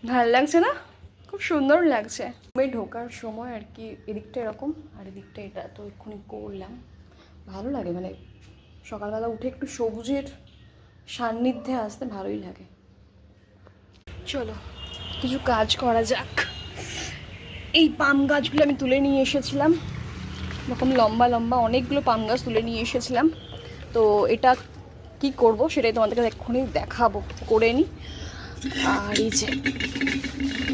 ভালো লাগছে না? খুব সুন্দর লাগছে। আমি ঢোকার সময় আর কি এদিকটা এরকম আর এদিকটা এটা, তো এক্ষুনি করলাম। ভালো লাগে, মানে সকালবেলা উঠে একটু সবুজের সান্নিধ্যে আসতে ভালোই লাগে। চলো কিছু কাজ করা যাক। এই পাম গাছগুলো আমি তুলে নিয়ে এসেছিলাম, এরকম লম্বা লম্বা অনেকগুলো পাম গাছ তুলে নিয়ে এসেছিলাম। তো এটা কি করব সেটাই তোমাদেরকে এক্ষুনি দেখাবো, করে নিই। আর এই যে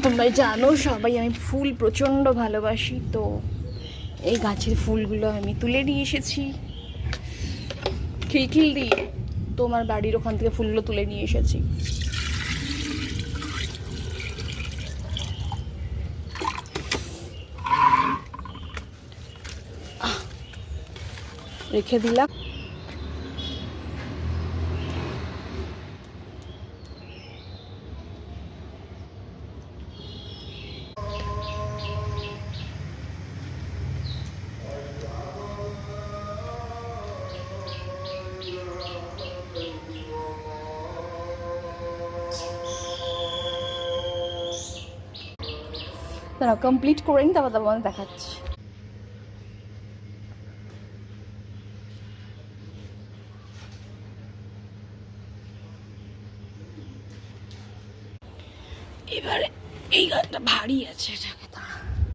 তোমরা জানো সবাই আমি ফুল প্রচণ্ড ভালোবাসি, তো এই গাছের ফুলগুলো আমি তুলে নিয়ে এসেছি খিলখিল দিয়ে। তোমার বাড়ির ওখান থেকে ফুলগুলো তুলে নিয়ে এসেছি। রেখে দিলাম। তারা কমপ্লিট করে নিই, তারপর তোমাদের দেখাচ্ছি। এবারে এই গাছটা ভারী আছে, এটাকে